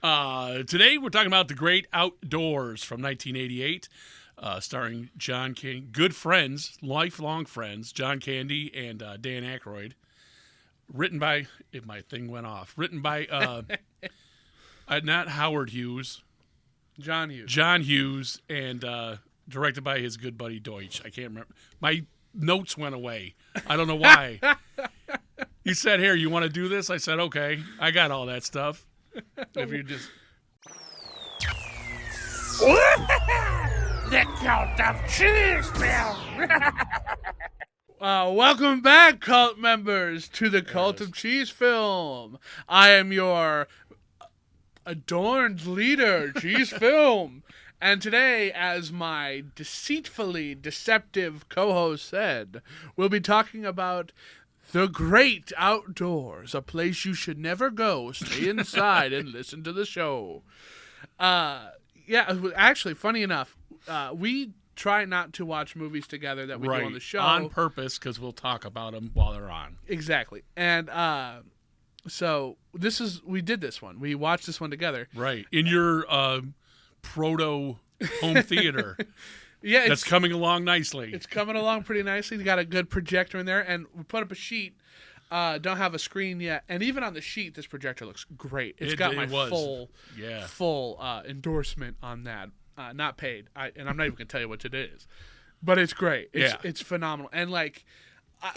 Today we're talking about The Great Outdoors from 1988, starring John Candy, good friends, lifelong friends, John Candy and Dan Aykroyd. Written by, if my thing went off, written by not Howard Hughes. John Hughes. John Hughes, and directed by his good buddy Deutsch. I can't remember. My notes went away. I don't know why. He said, "Here, you want to do this?" I said, "Okay, I got all that stuff." If you just The Cult of Cheese Film. Welcome back, cult members, to the Cult of Cheese Film. I am your adorned leader, Cheese Film. And today, as my deceitfully deceptive co-host said, we'll be talking about The Great Outdoors, a place you should never go. Stay inside and listen to the show. Actually, funny enough, we try not to watch movies together that we do on the show. On purpose, because we'll talk about them while they're on. Exactly. And so we did this one. We watched this one together. Right. In your proto home theater. Yeah, that's coming along nicely. It's coming along pretty nicely. We got a good projector in there, and we put up a sheet. Don't have a screen yet, and even on the sheet, this projector looks great. It's got my full endorsement on that. Not paid, and I'm not even gonna tell you what it is, but it's great. It's phenomenal. And like,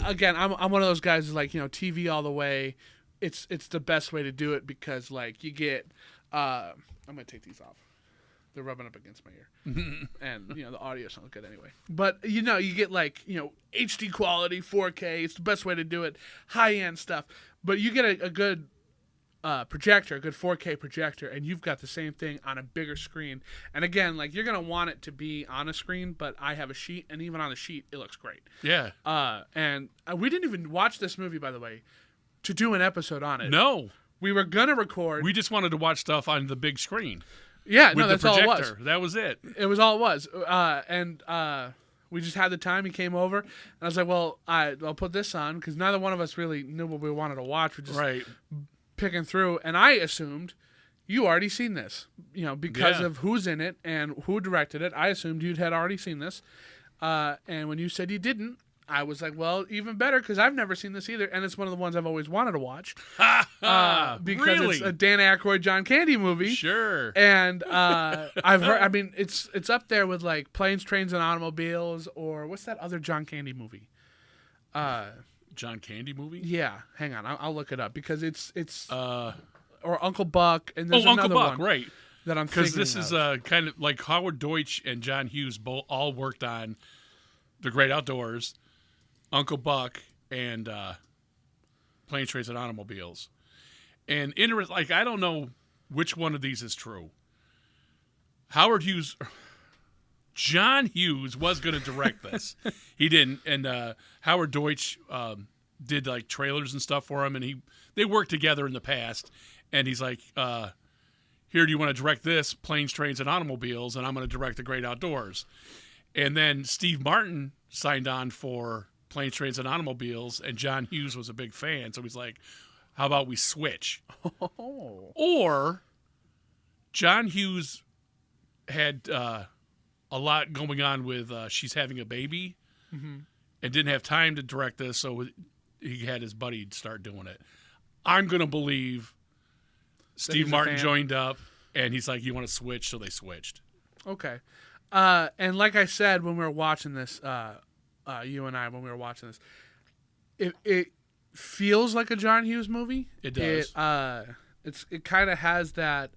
again, I'm one of those guys who's like, TV all the way. It's the best way to do it because like you get. I'm gonna take these off. They're rubbing up against my ear, and the audio's not good anyway. But you get like HD quality, 4K. It's the best way to do it. High end stuff, but you get a good projector, a good 4K projector, and you've got the same thing on a bigger screen. And again, like you're gonna want it to be on a screen, but I have a sheet, and even on the sheet, it looks great. Yeah. And we didn't even watch this movie, by the way, to do an episode on it. No. We were gonna record. We just wanted to watch stuff on the big screen. Yeah, with that's the projector. all it was. That was it. It was all it was. And we just had the time. He came over, and I was like, well, I'll put this on, because neither one of us really knew what we wanted to watch. We're just picking through, and I assumed you already seen this, because of who's in it and who directed it. I assumed you had already seen this. And when you said you didn't, I was like, well, even better, because I've never seen this either, and it's one of the ones I've always wanted to watch. Because it's a Dan Aykroyd, John Candy movie. Sure. And I've heard, it's up there with like Planes, Trains, and Automobiles, or what's that other John Candy movie? John Candy movie? Yeah, hang on, I'll look it up, because it's or Uncle Buck, and there's another Uncle Buck, one right? That I'm thinking because this is kind of like Howard Deutsch and John Hughes all worked on The Great Outdoors, Uncle Buck, and Planes, Trains, and Automobiles. And I don't know which one of these is true. John Hughes was going to direct this. He didn't, and Howard Deutsch did like trailers and stuff for him, and they worked together in the past. And he's like, "Here, do you want to direct this, Planes, Trains, and Automobiles, and I'm going to direct The Great Outdoors." And then Steve Martin signed on for Planes, Trains, and Automobiles, and John Hughes was a big fan, so he's like, how about we switch? Oh. Or John Hughes had a lot going on with She's Having a Baby, and didn't have time to direct this, so he had his buddy start doing it. I'm going to believe Steve Martin joined up, and he's like, you want to switch? So they switched. Okay. And like I said when we were watching this, you and I, when we were watching this, it feels like a John Hughes movie. It does. It kind of has that.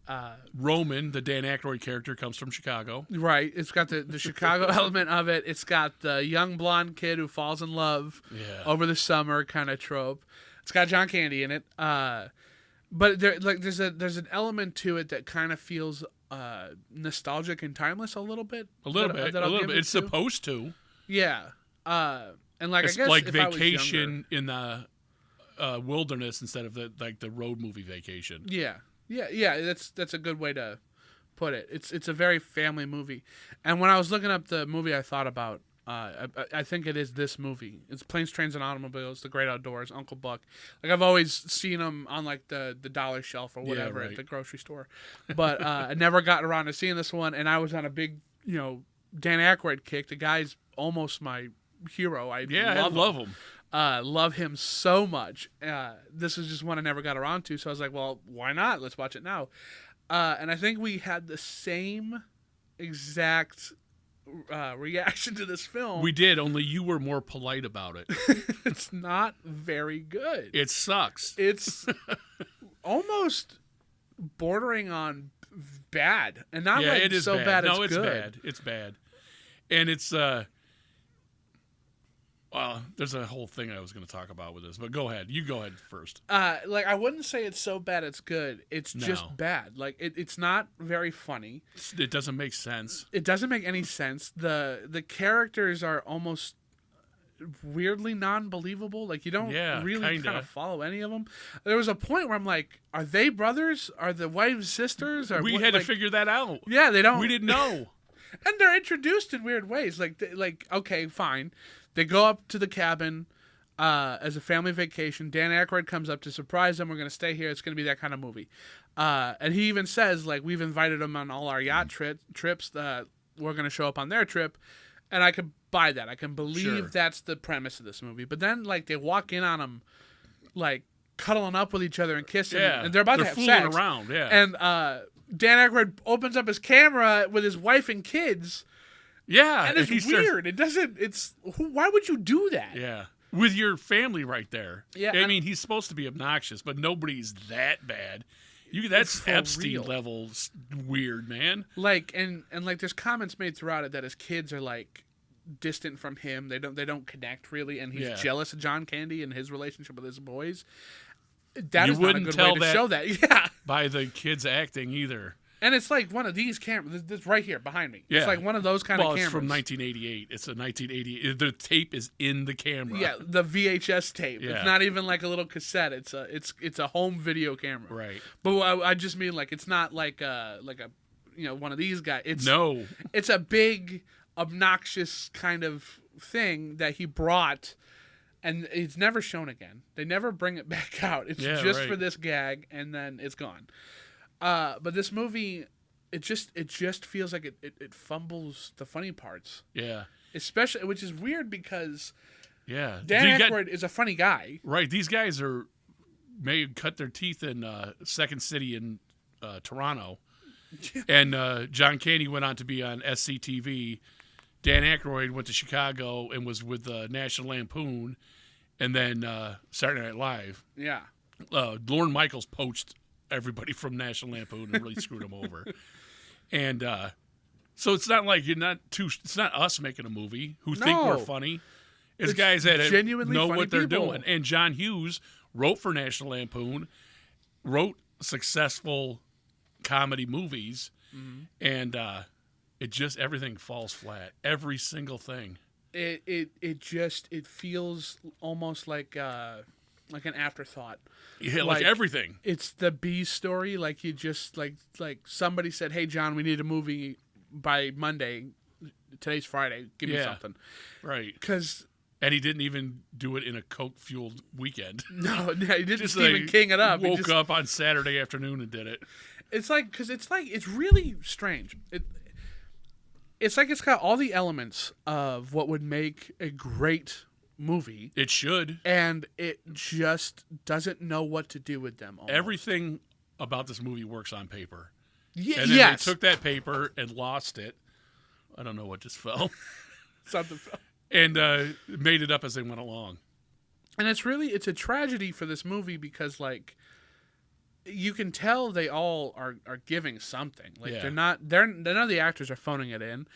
Roman, the Dan Aykroyd character, comes from Chicago. Right. It's got the Chicago element of it. It's got the young blonde kid who falls in love over the summer kind of trope. It's got John Candy in it. But there's an element to it that kind of feels nostalgic and timeless a little bit. A little bit. It's supposed to. Yeah. And like it's I guess like if Vacation in the wilderness instead of the road movie Vacation. Yeah. That's a good way to put it. It's a very family movie. And when I was looking up the movie I thought about, I think it is this movie. It's Planes, Trains, and Automobiles, The Great Outdoors, Uncle Buck. Like I've always seen him on like the dollar shelf or whatever right. at the grocery store, but I never got around to seeing this one. And I was on a big, Dan Aykroyd kick. The guy's almost my hero. I love him. Love him so much. This is just one I never got around to, so I was like, well, why not? Let's watch it now. And I think we had the same exact reaction to this film. We did, only you were more polite about it. It's not very good. It sucks. It's almost bordering on bad, and not like it is so bad. No, it's it's good. bad. It's bad, and it's well, there's a whole thing I was going to talk about with this, but go ahead. You go ahead first. Like I wouldn't say it's so bad it's good. It's No. just bad. Like it's not very funny. It doesn't make sense. It doesn't make any sense. The characters are almost weirdly non-believable. Like you don't really kind of follow any of them. There was a point where I'm like, are they brothers? Are the wives sisters? Or We what? had to Like, figure that out. Yeah, they don't. We didn't know. And they're introduced in weird ways. Like okay, fine. They go up to the cabin as a family vacation. Dan Aykroyd comes up to surprise them. We're going to stay here. It's going to be that kind of movie. And he even says, like, we've invited them on all our yacht trips. We're going to show up on their trip. And I could buy that. I can believe that's the premise of this movie. But then, like, they walk in on them, like, cuddling up with each other and kissing. Yeah. And they're about to have fooling sex. around, yeah. And Dan Aykroyd opens up his camera with his wife and kids. Yeah. And it's he weird. It doesn't. Why would you do that? Yeah. With your family right there. Yeah, I mean, he's supposed to be obnoxious, but nobody's that bad. That's for Epstein real. level weird, man. Like and like there's comments made throughout it that his kids are like distant from him. They don't connect really, and he's jealous of John Candy and his relationship with his boys. That You is not a wouldn't good tell way to that show that. Yeah. By the kids acting either. And it's like one of these cameras. This right here behind me. Yeah. It's like one of those kind of cameras. It's from 1988. It's a 1988. The tape is in the camera. Yeah, the VHS tape. Yeah. It's not even like a little cassette. It's a home video camera. Right. But I just mean like it's not like a one of these guys. It's a big obnoxious kind of thing that he brought, and it's never shown again. They never bring it back out. It's just for this gag, and then it's gone. But this movie, it just feels like it fumbles the funny parts. Yeah. Especially, which is weird because Yeah. Dan Aykroyd is a funny guy. Right. These guys may cut their teeth in Second City in Toronto. And John Candy went on to be on SCTV. Dan Aykroyd went to Chicago and was with National Lampoon, and then Saturday Night Live. Yeah. Lorne Michaels poached everybody from National Lampoon and really screwed them over. And so it's not like it's not us making a movie who think we're funny. It's guys that genuinely know funny what they're people. doing. And John Hughes wrote for National Lampoon, wrote successful comedy movies, and everything falls flat. Every single thing. It feels almost like an afterthought. Yeah, like everything. It's the B story. Like you just like somebody said, "Hey John, we need a movie by Monday. Today's Friday. Give me something." Right. And he didn't even do it in a coke-fueled weekend. No, he didn't Just Stephen King it up. Woke up on Saturday afternoon and did it. It's like it's really strange. It's like it's got all the elements of what would make a great movie. It should. And it just doesn't know what to do with them. Almost. Everything about this movie works on paper. And then they took that paper and lost it. I don't know what just fell. Something fell. And made it up as they went along. And it's a tragedy for this movie because like you can tell they all are giving something. Like none of the actors are phoning it in.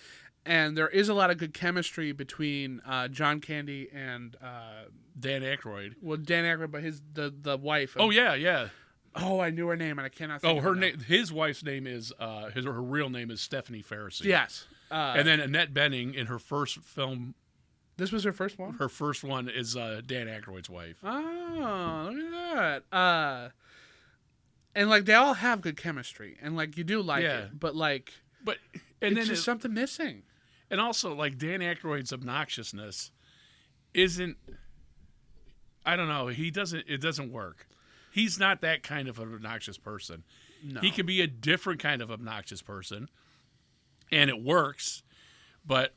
And there is a lot of good chemistry between John Candy and Dan Aykroyd. Well, Dan Aykroyd, but the wife. Oh yeah. Oh, I knew her name and I cannot think of her name. His wife's name is her real name is Stephanie Pharisee. Yes. And then Annette Bening in her first film. This was her first one? Her first one is Dan Aykroyd's wife. Oh, look at that. And like they all have good chemistry, and like you do like it, but and it's just something missing. And also, like, Dan Aykroyd's obnoxiousness isn't, I don't know, it doesn't work. He's not that kind of an obnoxious person. No. He can be a different kind of obnoxious person, and it works, but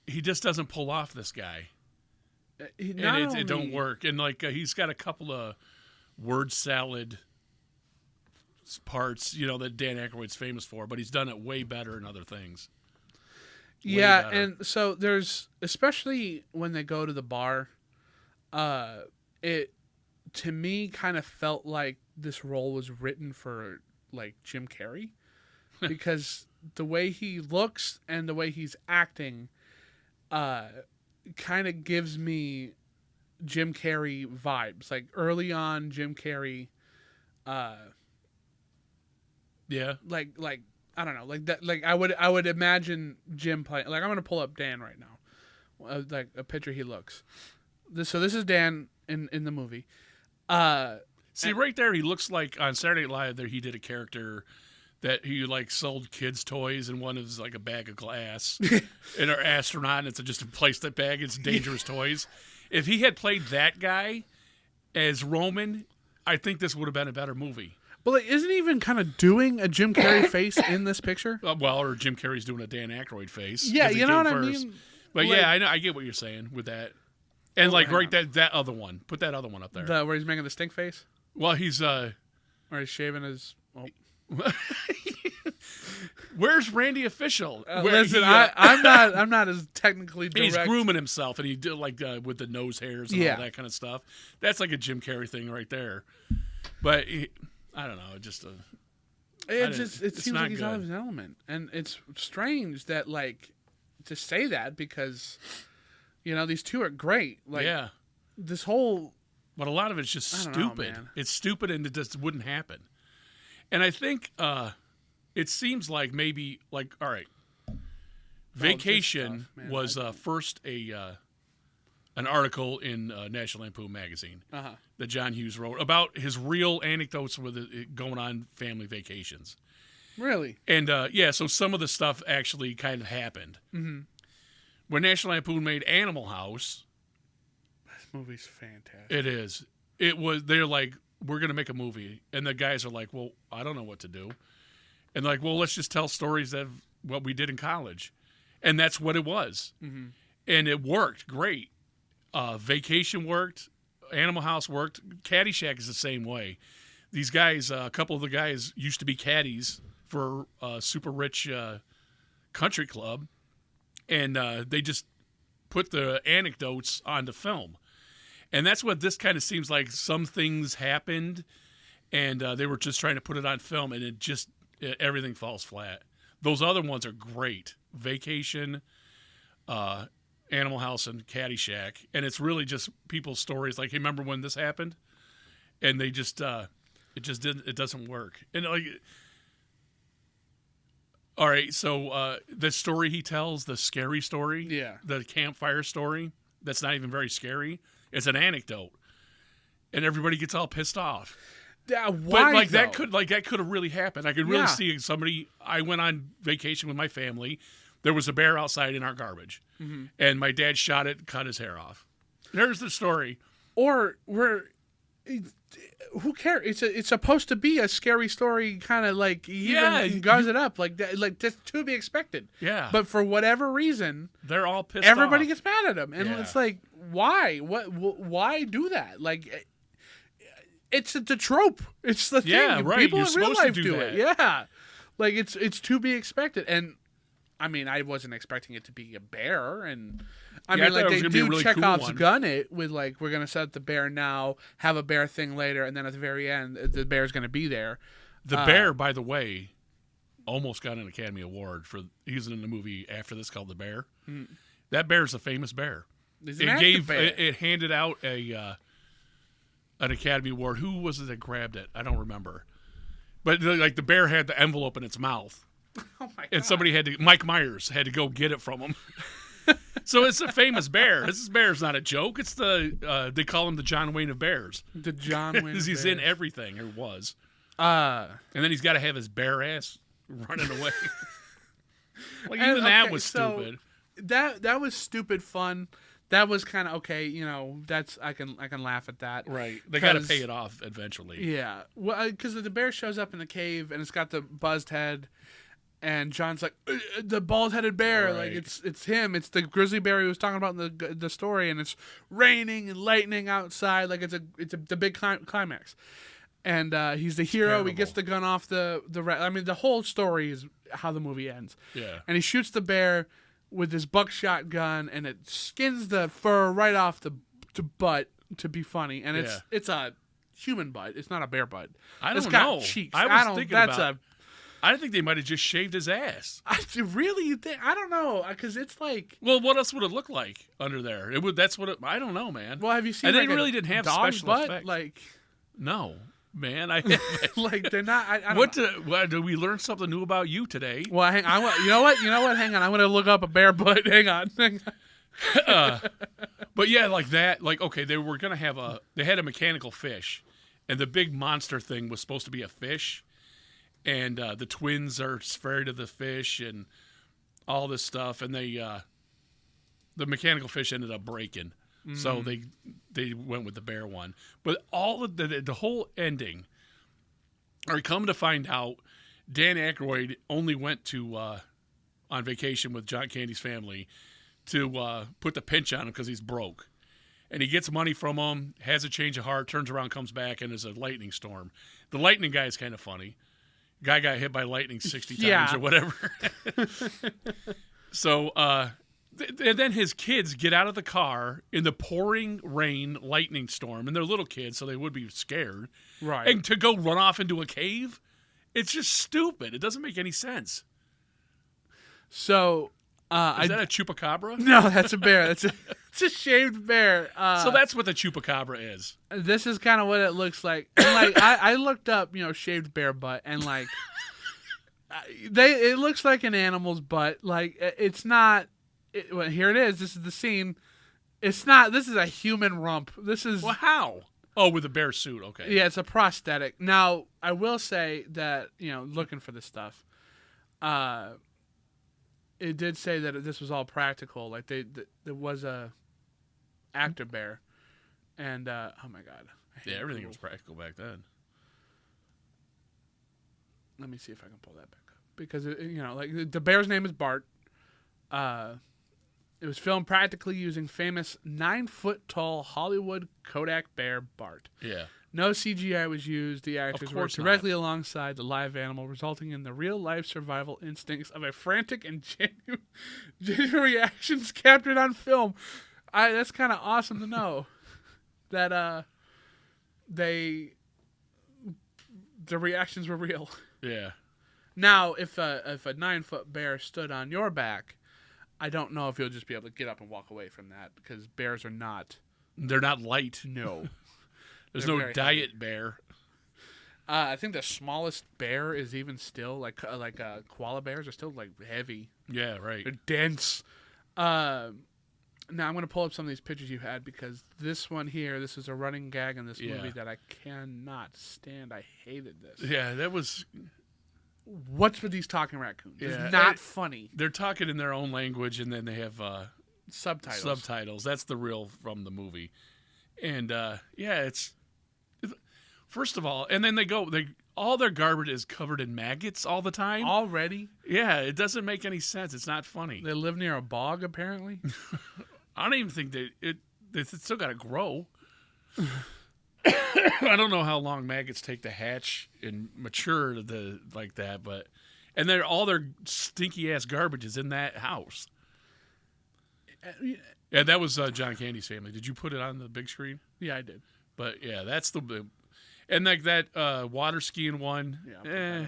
he just doesn't pull off this guy. It don't work. And, like, he's got a couple of word salad parts, that Dan Aykroyd's famous for, but he's done it way better in other things. Yeah, better. and so there's, especially when they go to the bar, it to me kind of felt like this role was written for like Jim Carrey, because the way he looks and the way he's acting, kind of gives me Jim Carrey vibes. Like early on, Jim Carrey, Yeah. like I don't know, like that. Like I would imagine Jim playing. Like I'm gonna pull up Dan right now, like a picture he looks. So this is Dan in the movie. See, right there, he looks like on Saturday Night Live. There, he did a character that he like sold kids toys, and one is like a bag of glass, and an astronaut. And it's just a plastic bag. It's dangerous toys. If he had played that guy as Roman, I think this would have been a better movie. But like, isn't he even kind of doing a Jim Carrey face in this picture? Well, or Jim Carrey's doing a Dan Aykroyd face. Yeah, 'cause he you know came what I first. mean. But Like- yeah, I know. I get what you're saying with that. And like hang right on. that other one. Put that other one up there. Where he's making the stink face, Well, he's or he's shaving his. Oh. where's Randy Official? Where Listen, he, I'm not as technically and direct. he's grooming himself, and he did like with the nose hairs and Yeah. all that kind of stuff. That's like a Jim Carrey thing right there. But I don't know, just It seems not like he's out of good. his element, and it's strange that like to say that because these two are great. Like yeah. this whole But a lot of it's just I don't know, stupid. man. It's stupid, and it just wouldn't happen. And I think it seems like maybe like all right, Vacation stuff, man. was first an article in National Lampoon magazine that John Hughes wrote about his real anecdotes with it going on family vacations. really. And so some of the stuff actually kind of happened. Mm-hmm. When National Lampoon made Animal House, This movie's fantastic. it is. It was. They're like, we're gonna make a movie, and the guys are like, well, I don't know what to do, and like, well, let's just tell stories of what we did in college, and that's what it was, and it worked great. Vacation worked, Animal House worked, Caddyshack is the same way. These guys, a couple of the guys used to be caddies for a super rich country club, and they just put the anecdotes onto film. And that's what this kind of seems like. Some things happened, and they were just trying to put it on film, and everything falls flat. Those other ones are great. Vacation, Animal House, and Caddyshack. And it's really just people's stories. Like, hey, remember when this happened? And they just, it doesn't work. And like, all right, so the story he tells, the scary story, Yeah. the campfire story, that's not even very scary. It's an anecdote, and everybody gets all pissed off. Yeah, But why? like though? that could have really happened. I could really Yeah. see somebody. I went on vacation with my family. There was a bear outside in our garbage, and my dad shot it, and cut his hair off. There's the story. Or who cares? It's supposed to be a scary story, kind of like he even gauze it up like that, like that's to be expected. Yeah, But for whatever reason, they're all pissed everybody off. gets mad at him, and Yeah. it's like, why? Why do that? Like, it's the trope. It's the thing. Yeah, right. People You're in real supposed to life do do that. it. Yeah, like it's to be expected. And I mean, I wasn't expecting it to be a bear, and I Yeah, I mean, thought it like was they gonna be a do really cool Chekhov's one. gun it with like we're gonna set up the bear now, have a bear thing later, and then at the very end, the bear's gonna be there. The bear, by the way, almost got an Academy Award for he's in the movie after this called The Bear. That bear's a famous bear. He's an active bear. It handed out an Academy Award. Who was it that grabbed it? I don't remember. But like the bear had the envelope in its mouth, Oh my and God. somebody Mike Myers had to go get it from him. So it's a famous bear. This bear's not a joke. It's they call him the John Wayne of bears. The John Wayne. Because he's bear. in everything, or was. Uh, And then he's got to have his bare ass running away. Like And, even that okay, was so stupid. That was stupid fun. That was kind of okay. That's I can laugh at that. Right. They got to 'Cause- pay it off eventually. Yeah, well, because the bear shows up in the cave and it's got the buzzed head, and John's like the bald-headed bear, like Right. it's him. It's the grizzly bear he was talking about in the story, and it's raining and lightning outside, like it's the big climax. And he's the hero. Terrible. He gets the gun off I mean, the whole story is how the movie ends. Yeah. And he shoots the bear with his buckshot gun, and it skins the fur right off the butt to be funny. And it's a human butt. It's not a bear butt. I It's don't got know. cheeks. I was thinking that's about. I think they might have just shaved his ass. really, you think? I don't know, because it's like. Well, what else would it look like under there? It would. That's what it. I don't know, man. Well, have you seen? And like they a really didn't have dog's special butt? effects. Like, No, man. I. like they're not. I don't know. What did we learn something new about you today? Well, hang on. You know what? Hang on. I'm gonna look up a bear butt. Hang on. But yeah, like that. Like okay, they were gonna have They had a mechanical fish, and the big monster thing was supposed to be a fish, and the twins are afraid of the fish and all this stuff, and the mechanical fish ended up breaking, so they went with the bear one. But all of the whole ending, or come to find out, Dan Aykroyd only went to on vacation with John Candy's family to put the pinch on him because he's broke. And he gets money from him, has a change of heart, turns around, comes back, and there's a lightning storm. The lightning guy is kind of funny. Guy got hit by lightning 60 times Yeah. or whatever. So, and then his kids get out of the car in the pouring rain lightning storm, and they're little kids, so they would be scared. Right. And to go run off into a cave, it's just stupid. It doesn't make any sense. So. Is that a chupacabra? No, that's a bear. It's a shaved bear. So that's what the chupacabra is. This is kind of what it looks like. And like I looked up, shaved bear butt, and like it looks like an animal's butt. Like it's not. Well, here it is. This is the scene. It's not. This is a human rump. This is. Well, how? Oh, with a bear suit. Okay. Yeah, it's a prosthetic. Now I will say that looking for this stuff. It did say that this was all practical. Like there was a actor bear, and oh my god, Yeah, everything was practical back then. Let me see if I can pull that back up because like the bear's name is Bart. It was filmed practically using famous 9-foot-tall Hollywood Kodak bear Bart. Yeah. No CGI was used. The actors Of worked course not. directly alongside the live animal, resulting in the real-life survival instincts of a frantic and genuine reactions captured on film. That's kind of awesome to know that the reactions were real. Yeah. Now, if a 9-foot bear stood on your back, I don't know if you'll just be able to get up and walk away from that because bears are not. They're not light. No. There's They're no very diet bear. I think the smallest bear is even still like koala bears are still like heavy. Yeah, right. They're dense. Now I'm gonna pull up some of these pictures you had because this one here, this is a running gag in this movie that I cannot stand. I hated this. Yeah, that was. What's with these talking raccoons? Yeah, It's not funny. They're talking in their own language, and then they have Subtitles. That's the real from the movie, and it's. First of all, and then all their garbage is covered in maggots all the time. Already? Yeah, it doesn't make any sense. It's not funny. They live near a bog, apparently. I don't even think they still got to grow. I don't know how long maggots take to hatch and mature like that, but and all their stinky ass garbage is in that house. Yeah, that was John Candy's family. Did you put it on the big screen? Yeah, I did. But yeah, that's and like that water skiing one. Yeah,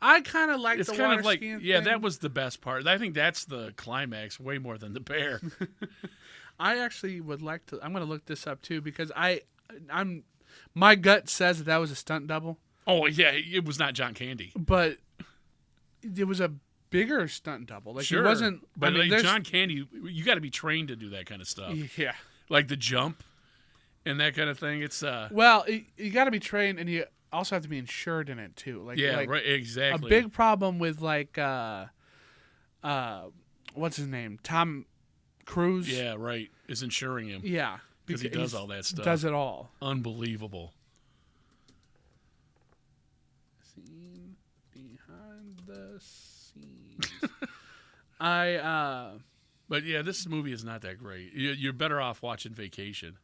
I kind of like it's the kind water of like skiing yeah, thing. that was the best part. I think that's the climax way more than the bear. I actually would like to. I'm going to look this up too because I'm. My gut says that was a stunt double, Oh yeah, it was not John Candy. but it was a bigger stunt double. Like Sure, it wasn't. But I mean, like there's- John Candy, you got to be trained to do that kind of stuff, Yeah. like the jump and that kind of thing. It's Well, you got to be trained, and you also have to be insured in it too. Like yeah, like right, exactly. A big problem with like what's his name? Tom Cruise. Yeah, right. Is insuring him. Yeah. Because he does all that stuff. Does it all. Unbelievable. Scene behind the scenes. But yeah, this movie is not that great. You're better off watching Vacation.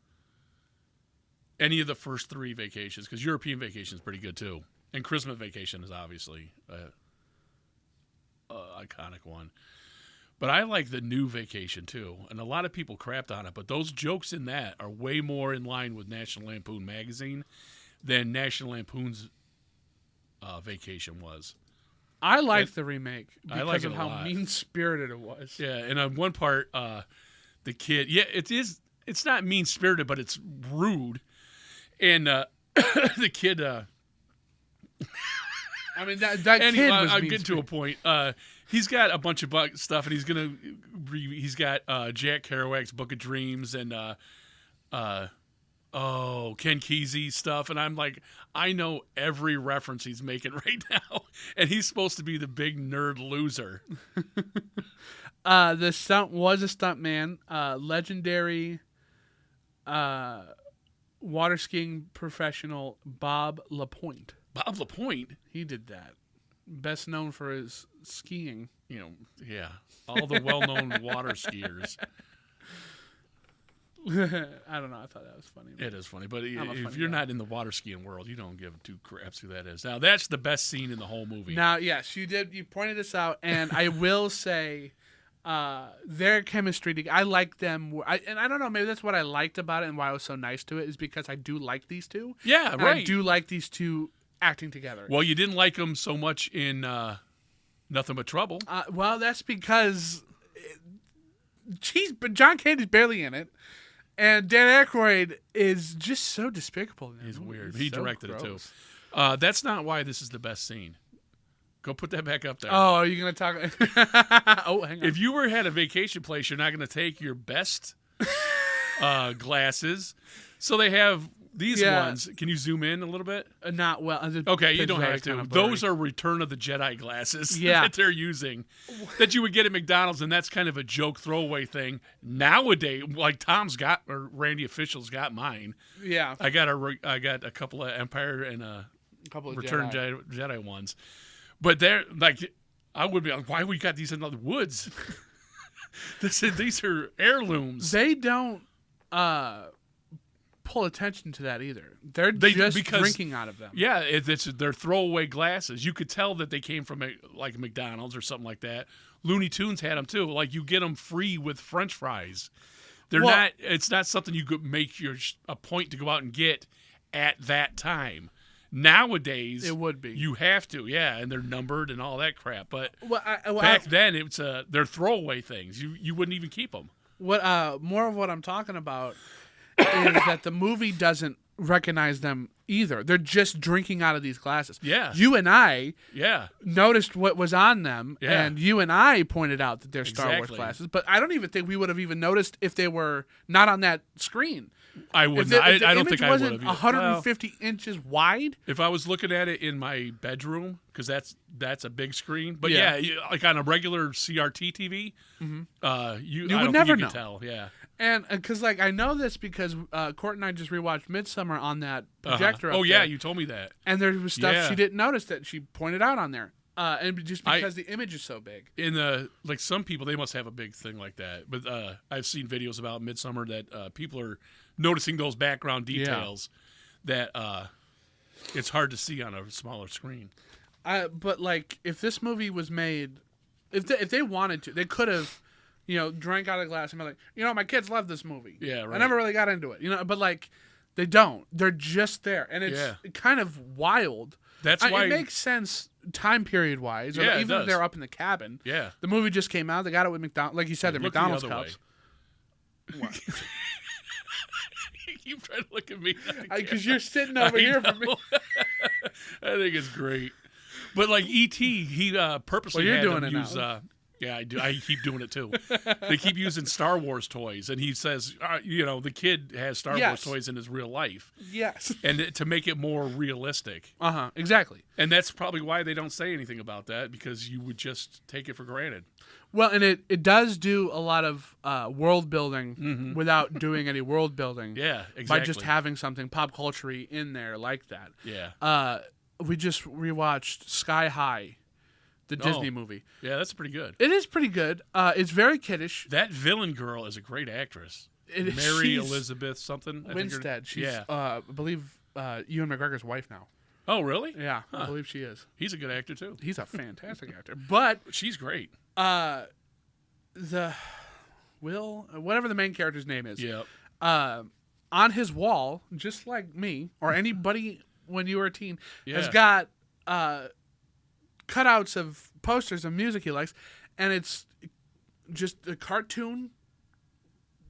Any of the first 3 Vacations, because European Vacation is pretty good too, and Christmas Vacation is obviously an iconic one. But I like the new Vacation too, and a lot of people crapped on it. But those jokes in that are way more in line with National Lampoon magazine than National Lampoon's Vacation was. I liked the remake I because like of it a how lot. mean-spirited it was. Yeah, and on one part, the kid, it's not mean-spirited, but it's rude. And the kid, I mean, that and kid was I'll get to a mean-spirited. point. He's got a bunch of stuff, and he's got Jack Kerouac's Book of Dreams and Ken Kesey stuff, and I'm like, I know every reference he's making right now, and he's supposed to be the big nerd loser. The stunt was a stunt man, legendary water skiing professional Bob Lapointe. Bob Lapointe, He did that. Best known for his skiing. yeah, all the well-known water skiers. I don't know. I thought that was funny. It is funny, but a if funny you're guy. not in the water skiing world, you don't give 2 craps who that is. Now, that's the best scene in the whole movie. Now, yes, you did. You pointed this out, and I will say, their chemistry. I like them, and I don't know. Maybe that's what I liked about it, and why I was so nice to it is because I do like these two. Yeah, And right. I do like these two acting together. Well, you didn't like them so much in Nothing But Trouble. Well, that's because but John Candy's barely in it, and Dan Aykroyd is just so despicable. in that He's movie. weird. He's He so directed it too. gross. That's not why this is the best scene. Go put that back up there. Oh, are you gonna talk? Oh, hang on. If you had a vacation place, you're not going to take your best glasses. So they have these Yeah. ones. Can you zoom in a little bit? Not well. Okay, you don't have to. Kinda Those blurry. are Return of the Jedi glasses Yeah. that they're using that you would get at McDonald's, and that's kind of a joke throwaway thing. Nowadays, like Tom's got, or Randy Official's got mine. Yeah, I got a couple of Empire and a couple of Return Jedi. Jedi ones. But they're like, I would be like, why we got these in the woods? These are heirlooms. They don't pull attention to that either. They're They- just because- drinking out of them. Yeah, they're throwaway glasses. You could tell that they came from like McDonald's or something like that. Looney Tunes had them too. Like you get them free with French fries. They're Well- not. It's not something you could make a point to go out and get at that time. Nowadays, It would be. You have to, yeah, and they're numbered and all that crap. But Well, back then, it's they're throwaway things. You wouldn't even keep them. more of what I'm talking about is that the movie doesn't recognize them either. They're just drinking out of these glasses. Yeah. You and I Yeah, noticed what was on them, Yeah. and you and I pointed out that they're Star Wars Exactly. glasses. But I don't even think we would have even noticed if they were not on that screen. I If wouldn't. the, if the I don't image think I would wasn't have. 150 inches wide. If I was looking at it in my bedroom, because that's a big screen. But Yeah. like on a regular CRT TV, You I would don't never think you know. could tell. Yeah. And because like I know this because Court and I just rewatched Midsummer on that projector. Uh-huh. up Oh yeah, there. you told me that. And there was stuff Yeah. she didn't notice that she pointed out on there. And just because the image is so big. In the like some people, they must have a big thing like that. But I've seen videos about Midsummer that people are noticing those background details that it's hard to see on a smaller screen. But like, if this movie was made, if they wanted to, they could have, drank out of the glass and be like, my kids love this movie. Yeah, right. I never really got into it, but like, they don't. They're just there, and it's Yeah. kind of wild. That's why it makes sense time period wise. Yeah, it even if does. they're up in the cabin. Yeah. The movie just came out. They got it with McDonald's, like you said, they're Look the McDonald's other way. cups. What? You try to look at me Because you're sitting over here for me. I think it's great. But like E.T., he purposely Well, you're had doing them it use now. Yeah, I do. I keep doing it too. They keep using Star Wars toys, and he says, the kid has Star Wars toys in his real life. Yes. And to make it more realistic. Exactly. And that's probably why they don't say anything about that, because you would just take it for granted. Well, and it does do a lot of world building without doing any world building. Yeah, exactly. By just having something pop culture-y in there like that. Yeah. We just rewatched Sky High, the Disney movie. Yeah, that's pretty good. It is pretty good. It's very kiddish. That villain girl is a great actress. Mary Elizabeth something. Winstead. She's, I believe, Ewan McGregor's wife now. Oh, really? Yeah, I believe she is. He's a good actor, too. He's a fantastic actor. But she's great. Whatever the main character's name is. Yep. On his wall, just like me or anybody when you were a teen, has got cutouts of posters of music he likes, and it's just the cartoon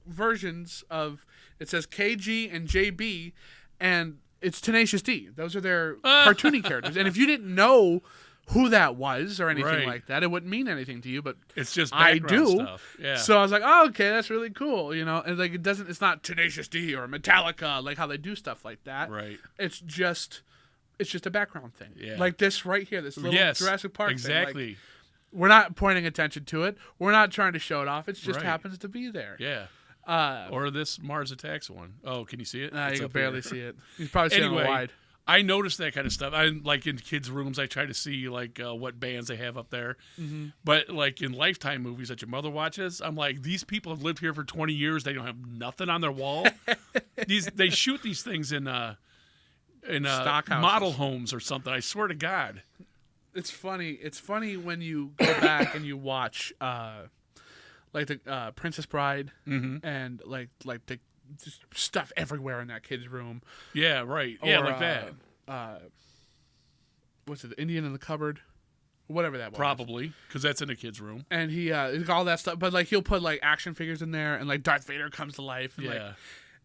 versions of, it says KG and JB, and it's Tenacious D. Those are their cartoony characters. And if you didn't know who that was or anything like that, it wouldn't mean anything to you, but it's just background stuff. Yeah. So I was like, oh, okay, that's really cool, and like it's not Tenacious D or Metallica, like how they do stuff like that. Right. It's just a background thing. Yeah. Like this right here, this little Jurassic Park thing. Exactly. Like, we're not pointing attention to it. We're not trying to show it off. It just happens to be there. Yeah. Or this Mars Attacks one. Oh, can you see it? You can barely see it. You probably see it wide. I noticed that kind of stuff. I like in kids' rooms. I try to see like what bands they have up there. Mm-hmm. But like in Lifetime movies that your mother watches, I'm like, these people have lived here for 20 years. They don't have nothing on their wall. They shoot these things in model homes or something. I swear to God. It's funny. It's funny when you go back and you watch like the Princess Bride and like the just stuff everywhere in that kid's room. Yeah, right. Yeah, like that. What's it? The Indian in the Cupboard? Whatever that was. Probably, because that's in a kid's room. And he's got all that stuff. But like he'll put like action figures in there, and like Darth Vader comes to life. And, like,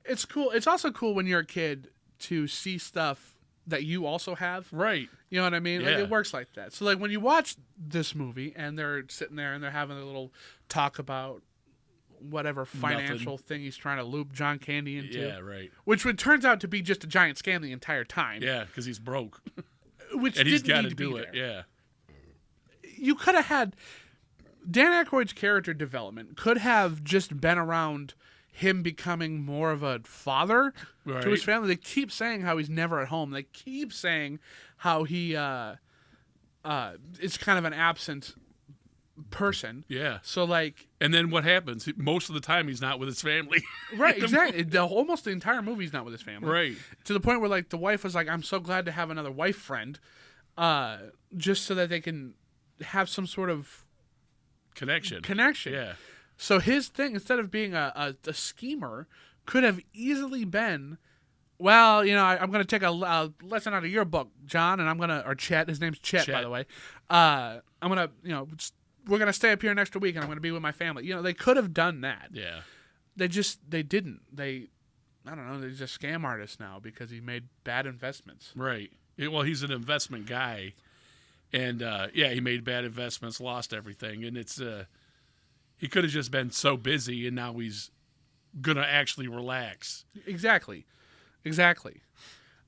it's cool. It's also cool when you're a kid to see stuff that you also have. Right. You know what I mean? Yeah. Like, it works like that. So like when you watch this movie and they're sitting there and they're having a little talk about whatever financial thing he's trying to loop John Candy into. Yeah, right. Which turns out to be just a giant scam the entire time. Yeah, because he's broke. Which and he's got to do it. Yeah. You could have had Dan Aykroyd's character development could have just been around him becoming more of a father to his family. They keep saying how he's never at home. They keep saying how he is kind of an absent person. Yeah. So like, and then what happens? Most of the time, he's not with his family. Right. Exactly. Almost the entire movie, he's not with his family. Right. To the point where like the wife was like, "I'm so glad to have another wife friend, just so that they can have some sort of connection." Yeah. So his thing, instead of being a schemer, could have easily been, well, I'm going to take a lesson out of your book, John, and I'm going to, or Chet, his name's Chet, by the way. I'm going to, we're going to stay up here an extra week and I'm going to be with my family. They could have done that. Yeah. They didn't. I don't know, they're just scam artists now because he made bad investments. Right. Well, he's an investment guy. And, he made bad investments, lost everything. And it's, he could have just been so busy and now he's going to actually relax. Exactly.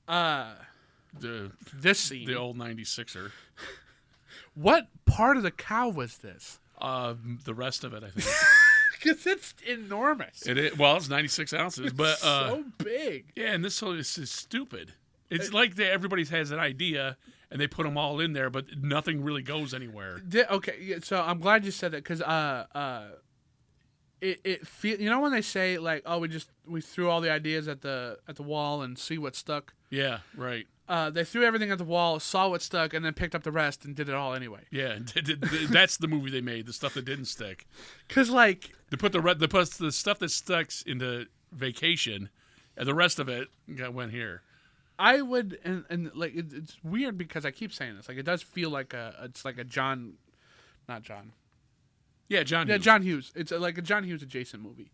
This scene. The old 96er. What part of the cow was this? The rest of it, I think. Because it's enormous. It's 96 ounces. But so big. Yeah, and this is stupid. It's like everybody has an idea, and they put them all in there, but nothing really goes anywhere. Okay, so I'm glad you said that, because it feel, when they say like, oh, we threw all the ideas at the wall and see what stuck. Yeah, right. They threw everything at the wall, saw what stuck, and then picked up the rest and did it all anyway. Yeah, that's the movie they made, the stuff that didn't stick. Because like they put the stuff that stuck into Vacation, and the rest of it went here. I would, and like it's weird because I keep saying this, like it does feel like it's like a John, not John. Yeah, John Hughes. Yeah, John Hughes. It's like a John Hughes adjacent movie.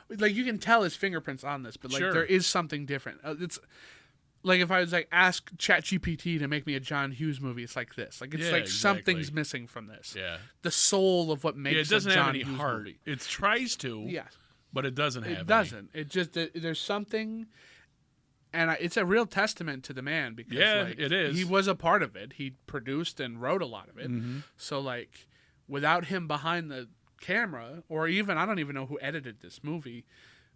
Like you can tell his fingerprints on this, but like there is something different. like if I was like ask ChatGPT to make me a John Hughes movie, it's like this. Like it's Yeah, like exactly. something's missing from this. Yeah. The soul of what Yeah, makes it doesn't a have John any Hughes heart. movie. It tries to, Yeah, but it doesn't have it any. doesn't. It just there's something, and it's a real testament to the man because Yeah, like, it is. He was a part of it. He produced and wrote a lot of it. Mhm. So like, without him behind the camera, or even I don't even know who edited this movie,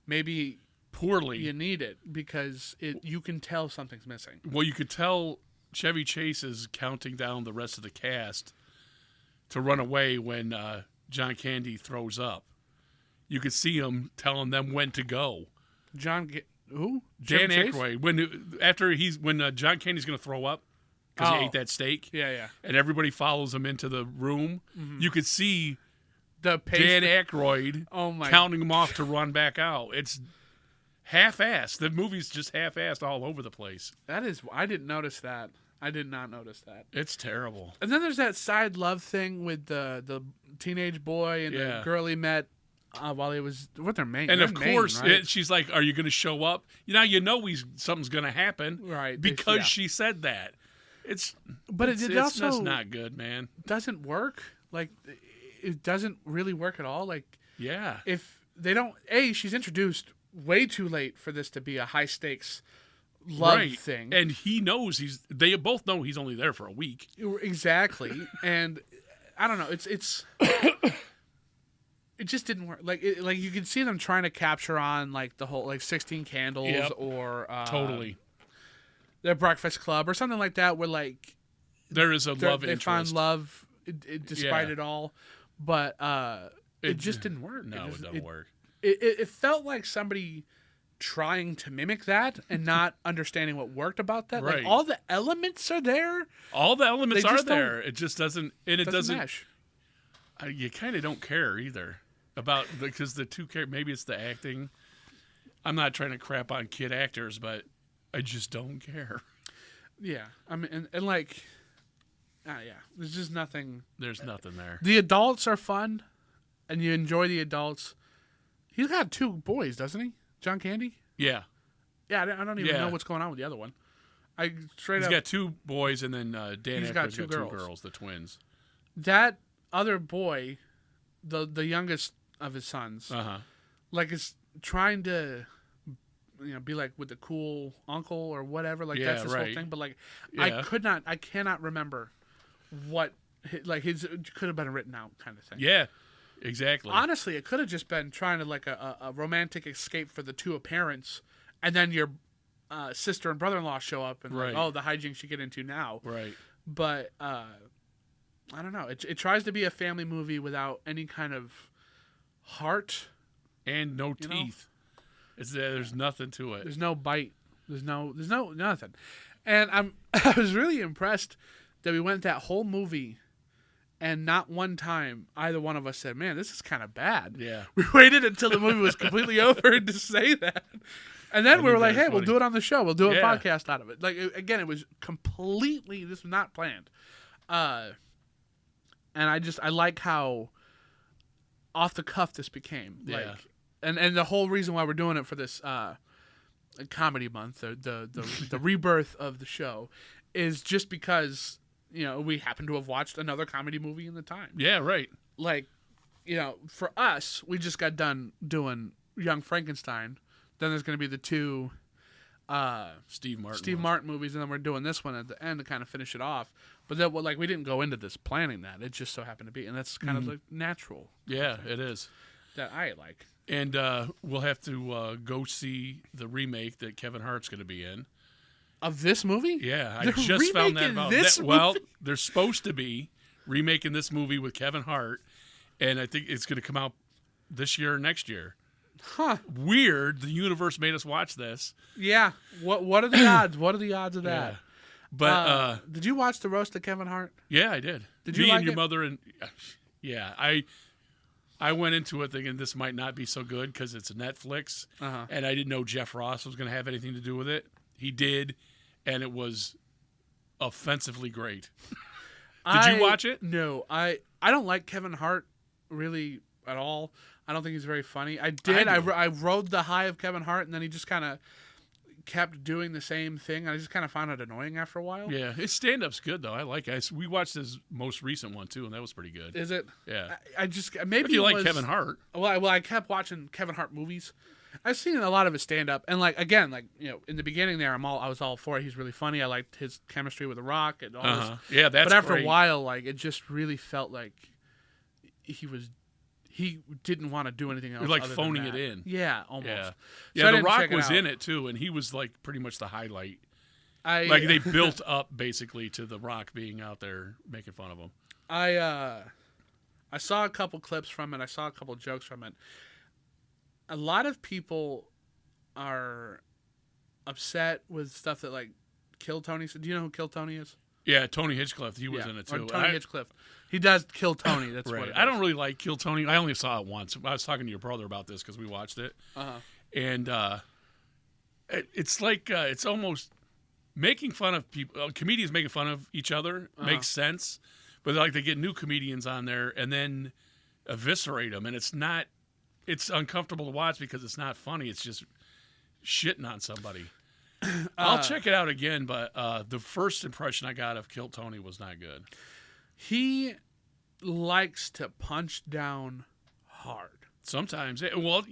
maybe Poorly. you need it because you can tell something's missing. Well, you could tell Chevy Chase is counting down the rest of the cast to run away when John Candy throws up. You could see him telling them when to go. Who? Dan Chevy Chase? Aykroyd, when John Candy's going to throw up because he Oh. ate that steak, Yeah. and everybody follows him into the room, you could see The pace. Dan Aykroyd Oh my. counting him off to run back out. It's half-assed. The movie's just half-assed all over the place. That is. I didn't notice that. I did not notice that. It's terrible. And then there's that side love thing with the teenage boy and Yeah. the girl he met while he was with their main. And they're of course, Maine, right? she's like, "Are you going to show up?" You know something's going to happen, Right, Because yeah. she said that. It's but it's, it it's also just not good, man. doesn't work. Like it doesn't really work at all. Like Yeah, if they don't, she's introduced way too late for this to be a high stakes love right. thing. And he knows they both know he's only there for a week. Exactly. And I don't know. It's it just didn't work. Like you could see them trying to capture on like the whole like 16 Candles Yep. or Totally, The Breakfast Club or something like that, where like there is a love they interest. found love despite Yeah. it all, but it just didn't work. No, it doesn't work. It felt like somebody trying to mimic that and not understanding what worked about that. Right. Like all the elements are there. All the elements They are just don't- there. It just doesn't, and it doesn't. mesh. You kind of don't care either about because the two maybe it's the acting. I'm not trying to crap on kid actors, but I just don't care. Yeah, I mean, and like, yeah, there's just nothing. There's nothing there. The adults are fun, and you enjoy the adults. He's got 2 boys, doesn't he? John Candy? Yeah, Yeah, I don't even Yeah. know what's going on with the other one. I straight he's up got 2 boys, and then Dan He's Aykroyd's got two got 2 girls. girls, the twins. that other boy, the youngest of his sons, Uh-huh. like is trying to, be like with the cool uncle or whatever. Like Yeah, that's his whole right. thing. But like, Yeah. I cannot remember what his could have been written out kind of thing. Yeah, exactly. Honestly, it could have just been trying to like a romantic escape for the 2 parents, and then your sister and brother-in-law show up and Right. like, oh, the hijinks you get into now. Right. But I don't know. It tries to be a family movie without any kind of heart. And no You know? teeth. There's nothing to it. There's no bite. There's no nothing. And I was really impressed that we went that whole movie and not one time either one of us said, "Man, this is kind of bad." Yeah. We waited until the movie was completely over to say that. And then we were like, that's "Hey, we'll funny. do it on the show. We'll do a Yeah. podcast out of it." Like again, it was completely this was not planned. And I like how off the cuff this became. Yeah. Like and the whole reason why we're doing it for this comedy month, the rebirth of the show, is just because we happen to have watched another comedy movie in the time. Yeah, right. Like, for us, we just got done doing Young Frankenstein. Then there's going to be the 2 Steve Martin. Steve ones. Martin movies, and then we're doing this one at the end to kind of finish it off. But then, we didn't go into this planning that. It just so happened to be, and that's kind of like natural Yeah, it is. that I like. And we'll have to go see the remake that Kevin Hart's going to be in. Of this movie? Yeah, I They're just found that remaking about this that. Well, movie? they're supposed to be remaking this movie with Kevin Hart, and I think it's going to come out this year or next year. Huh. Weird. The universe made us watch this. Yeah. What are the odds? What are the odds of that? Yeah. But Did you watch the roast of Kevin Hart? yeah, I did. Did Me you and like your it? mother and yeah, I went into it thinking this might not be so good because it's Netflix, Uh-huh. and I didn't know Jeff Ross was going to have anything to do with it. He did, and it was offensively great. Did you watch it? No, I don't like Kevin Hart really at all. I don't think he's very funny. I did. I I do. rode the high of Kevin Hart, and then he just kind of kept doing the same thing. I just kind of found it annoying after a while. Yeah, his stand-up's good though. I like it. We watched his most recent one too, and that was pretty good. Is it? Yeah. I just maybe If you it like was- Kevin Hart. Well, I kept watching Kevin Hart movies. I've seen a lot of his stand-up, and like again, like in the beginning there, I was all for it. He's really funny. I liked his chemistry with The Rock and all this. Yeah, that's. But after great. a while, like it just really felt like he didn't want to do anything else. You're like other phoning than it that. in. Yeah, almost. Yeah, So yeah. I The didn't Rock check it was out. in it too, and he was like pretty much the highlight. Like they built up basically to The Rock being out there making fun of him. I saw a couple clips from it. I saw a couple jokes from it. A lot of people are upset with stuff that like Kill Tony. Do you know who Kill Tony is? Yeah, Tony Hinchcliffe, he was Yeah, in it or too. Tony Hinchcliffe. He does Kill Tony. That's Right. what it is. I don't really like Kill Tony. I only saw it once. I was talking to your brother about this because we watched it, and it's like it's almost making fun of people. Comedians making fun of each other makes sense, but like they get new comedians on there and then eviscerate them, and it's not. It's uncomfortable to watch because it's not funny. It's just shitting on somebody. I'll check it out again, but the first impression I got of Kill Tony was not good. He likes to punch down hard. Sometimes, well,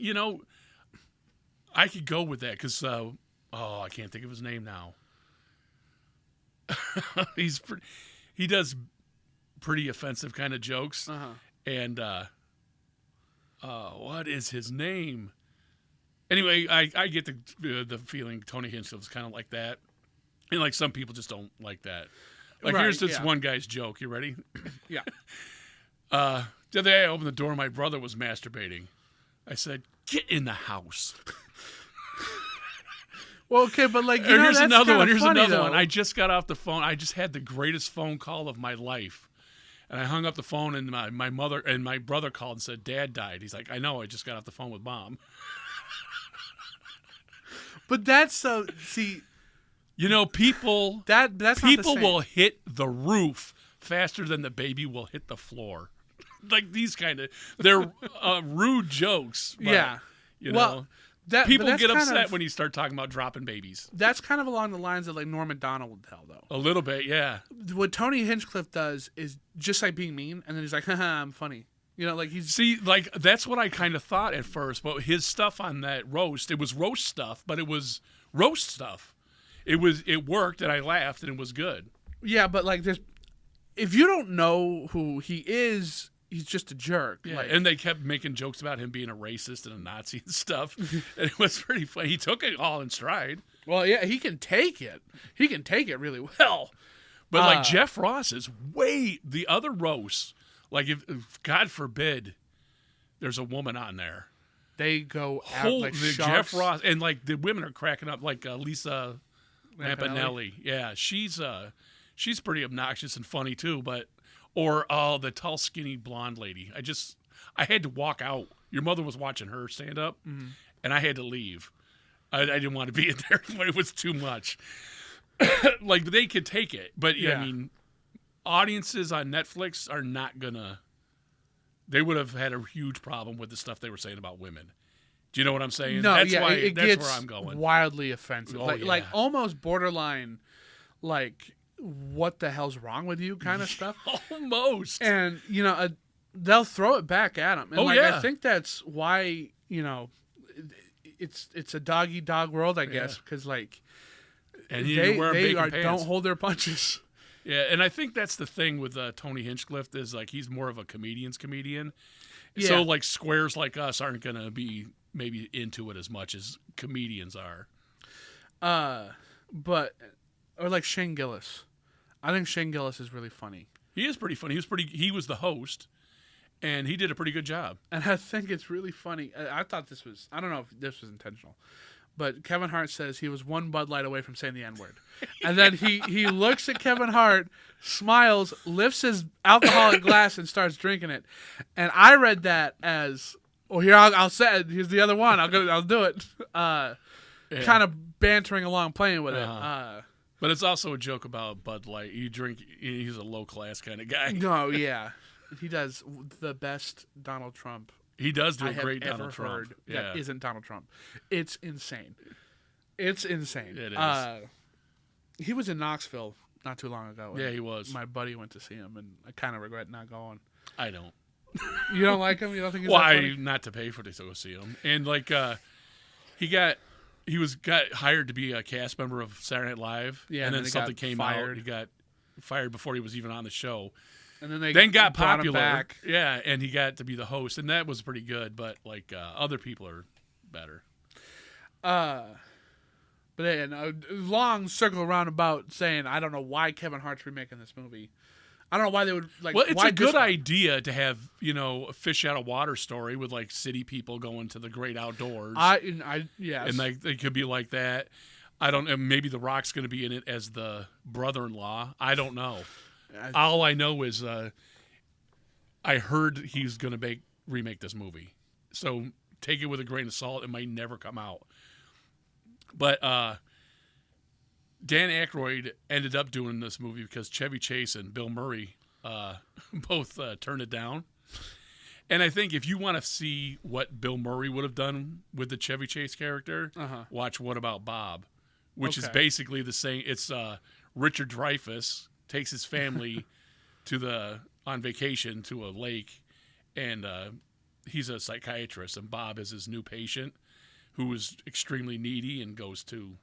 I could go with that because I can't think of his name now. He does pretty offensive kind of jokes, and what is his name? Anyway, I get the feeling Tony Hinchcliffe's kind of like that, and like some people just don't like that. Like Right, here's this yeah. one guy's joke. You ready? Yeah. The other day I opened the door, my brother was masturbating. I said, "Get in the house." Well, okay, but like Here's that's another kinda one. Here's funny, another though. one. I just got off the phone. I just had the greatest phone call of my life. And I hung up the phone, and my mother and my brother called and said, "Dad died." He's like, "I know. I just got off the phone with Mom." But that's so see People that's not the people same. will hit the roof faster than the baby will hit the floor. Like these they're rude jokes. But, Yeah. Well, but people that's get kind upset of- when you start talking about dropping babies. That's kind of along the lines of like Norm Macdonald would tell, though. A little bit, yeah. What Tony Hinchcliffe does is just like being mean, and then he's like, "Haha, I'm funny." Like he's See, like that's what I kind of thought at first, but his stuff on that roast, it was roast stuff, but it was roast stuff. It worked, and I laughed, and it was good. yeah, but like if you don't know who he is, he's just a jerk. Yeah, Like, and they kept making jokes about him being a racist and a Nazi and stuff, and it was pretty funny. He took it all in stride. well, yeah, he can take it. He can take it really well. But like Jeff Ross is way the other roasts. Like if God forbid, there's a woman on there. They go out like The sharks. Jeff Ross and like the women are cracking up. Like Lisa Lampanelli. Lampanelli. Yeah, she's pretty obnoxious and funny too. But the tall, skinny blonde lady. I had to walk out. Your mother was watching her stand up, and I had to leave. I didn't want to be in there, but it was too much. Like they could take it, but Yeah. I mean, audiences on Netflix are not gonna. They would have had a huge problem with the stuff they were saying about women. Do you know what I'm saying? No, that's yeah, why. it That's gets where I'm going. wildly offensive. Oh, like yeah. almost borderline, like what the hell's wrong with you kind of stuff. Almost. And they'll throw it back at him. And Oh, like, yeah. I think that's why it's a dog eat dog world, I guess, because like And you need to wear bacon pants. don't hold their punches. Yeah, and I think that's the thing with Tony Hinchcliffe is like he's more of a comedian's comedian. Yeah. So like squares like us aren't gonna be maybe into it as much as comedians are. Or like Shane Gillis. I think Shane Gillis is really funny. He is pretty funny. He was the host, and he did a pretty good job. And I think it's really funny. I thought this was, I don't know if this was intentional, but Kevin Hart says he was one Bud Light away from saying the N-word. And then he looks at Kevin Hart, smiles, lifts his alcoholic glass and starts drinking it. And I read that as, here, I'll say it. Here's the other one. I'll do it. Kind of bantering along, playing with it. But it's also a joke about Bud Light. He's a low class kind of guy. No, yeah. He does the best Donald Trump He does do I a have great ever Donald Trump. heard that isn't Donald Trump. It's insane. It's insane. It is. He was in Knoxville not too long ago. Yeah, he was. My buddy went to see him, and I kind of regret not going. I don't. You don't like him? You don't think he's Why that funny? not to pay for to go see him? And like he got hired to be a cast member of Saturday Night Live. Yeah, and and then then he something got came fired. out. He got fired before he was even on the show. And then they Then got brought him popular. back. Yeah, and he got to be the host, and that was pretty good. But like other people are better. But then a long circle roundabout saying I don't know why Kevin Hart's remaking this movie. I don't know why they would like. Well, it's why a good this one? idea to have a fish out of water story with like city people going to the great outdoors. Yes. And like they could be like that. I don't know. Maybe The Rock's going to be in it as the brother-in-law. I don't know. All I know is I heard he's going to remake this movie. So take it with a grain of salt. It might never come out. But Dan Aykroyd ended up doing this movie because Chevy Chase and Bill Murray both turned it down. And I think if you want to see what Bill Murray would have done with the Chevy Chase character, watch What About Bob, which is basically the same. It's Richard Dreyfuss takes his family on vacation to a lake, and he's a psychiatrist, and Bob is his new patient who is extremely needy and goes to.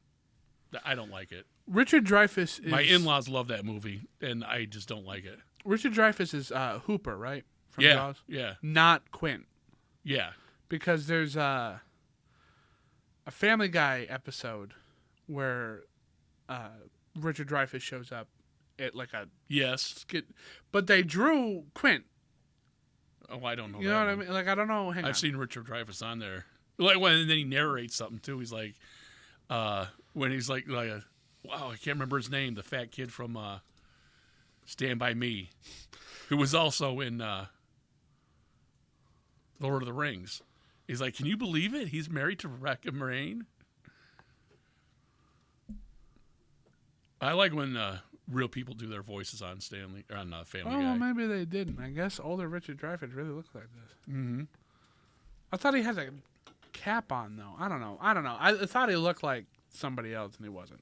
I don't like it. Richard Dreyfuss is... My in-laws love that movie, and I just don't like it. Richard Dreyfuss is Hooper, right? From Jaws? Yeah. Not Quint. Yeah. Because there's a Family Guy episode where Richard Dreyfuss shows up at like a Yes. skit. But they drew Quint. Oh, I don't know. You know what I mean? Like, I don't know. I've seen Richard Dreyfuss on there. Like and then he narrates something too. He's like, when he's like wow, I can't remember his name. The fat kid from Stand By Me, who was also in Lord of the Rings. He's like, can you believe it? He's married to Rebecca Moraine. I like when real people do their voices on Family Guy. Well, maybe they didn't. I guess older Richard Dreyfuss really looks like this. Mm-hmm. I thought he had a cap on, though. I don't know. I thought he looked like somebody else, and he wasn't.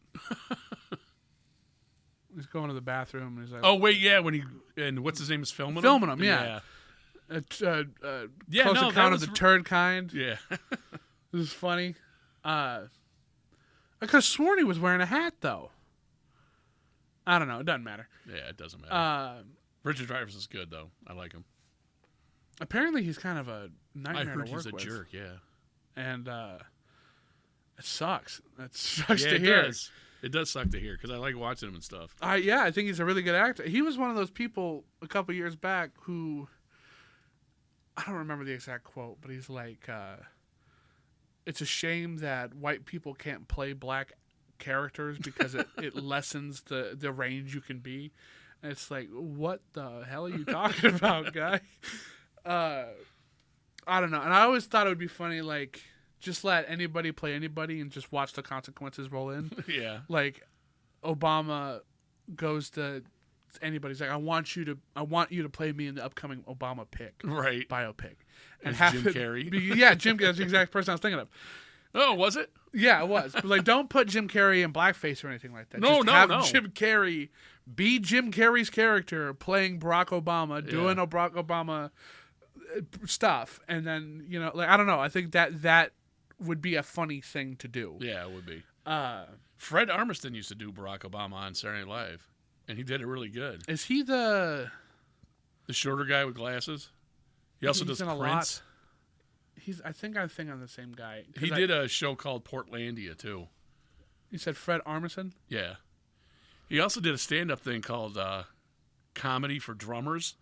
He's going to the bathroom, and he's like... Oh, wait, yeah, and what's his name is filming him? Filming him, yeah. Close Encounter of the Turd Kind. Yeah. This is funny. I could have sworn he was wearing a hat, though. I don't know. It doesn't matter. Yeah, it doesn't matter. Richard Dreyfuss is good, though. I like him. Apparently, he's kind of a nightmare to work with. I heard he's a jerk, yeah. And it sucks. That sucks yeah, to it hear. Does. It does suck to hear because I like watching him and stuff. Yeah, I think he's a really good actor. He was one of those people a couple years back who, I don't remember the exact quote, but he's like, it's a shame that white people can't play black characters because it lessens the range you can be. And it's like, what the hell are you talking about, guy? I don't know. And I always thought it would be funny, like, just let anybody play anybody and just watch the consequences roll in. Yeah. Like, Obama goes to anybody's like, I want you to play me in the upcoming Obama biopic. And As Jim Carrey? Yeah, Jim Carrey. That's the exact person I was thinking of. Oh, was it? Yeah, it was. But like, don't put Jim Carrey in blackface or anything like that. No, Just have no. Jim Carrey be Jim Carrey's character playing Barack Obama, doing a Barack Obama stuff, and then like I don't know. I think that would be a funny thing to do. Yeah, it would be. Fred Armisen used to do Barack Obama on Saturday Night Live, and he did it really good. Is he the shorter guy with glasses? He also does in a Prince. lot. I think I'm the same guy. He did a show called Portlandia too. You said Fred Armisen? Yeah. He also did a stand-up thing called Comedy for Drummers,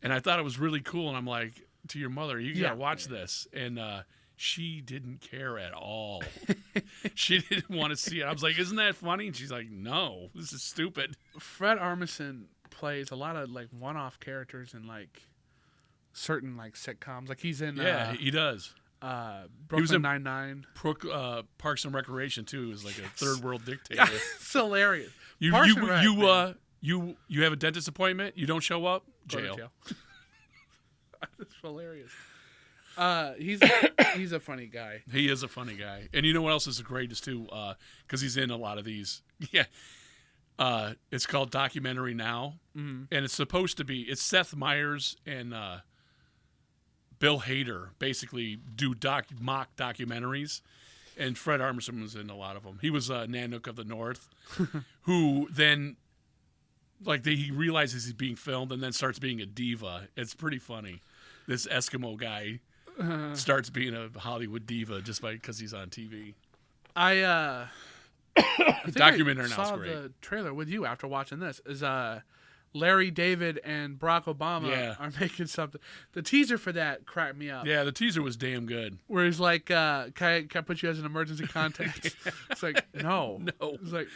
and I thought it was really cool. And I'm like, to your mother, you gotta watch this. And she didn't care at all. She didn't want to see it. I was like, isn't that funny? And she's like, no, this is stupid. Fred Armisen plays a lot of like one-off characters in like certain like sitcoms. Like he's in he does. Brooklyn Nine-Nine. Parks and Recreation too. Is like a third world dictator. It's hilarious. You have a dentist appointment. You don't show up. Go to Jail. That's hilarious. He's a funny guy. He is a funny guy. And you know what else is the greatest too? Because he's in a lot of these. Yeah. It's called Documentary Now, and it's supposed to be. It's Seth Meyers and Bill Hader basically do mock documentaries, and Fred Armisen was in a lot of them. He was Nanook of the North, who then he realizes he's being filmed and then starts being a diva. It's pretty funny. This Eskimo guy starts being a Hollywood diva just because he's on TV. I think Documentary I Now is saw great. the trailer with you after watching this. Is Larry David and Barack Obama are making something. The teaser for that cracked me up. Yeah, the teaser was damn good. Where he's like, can I put you as an emergency contact? It's like, no. It's like,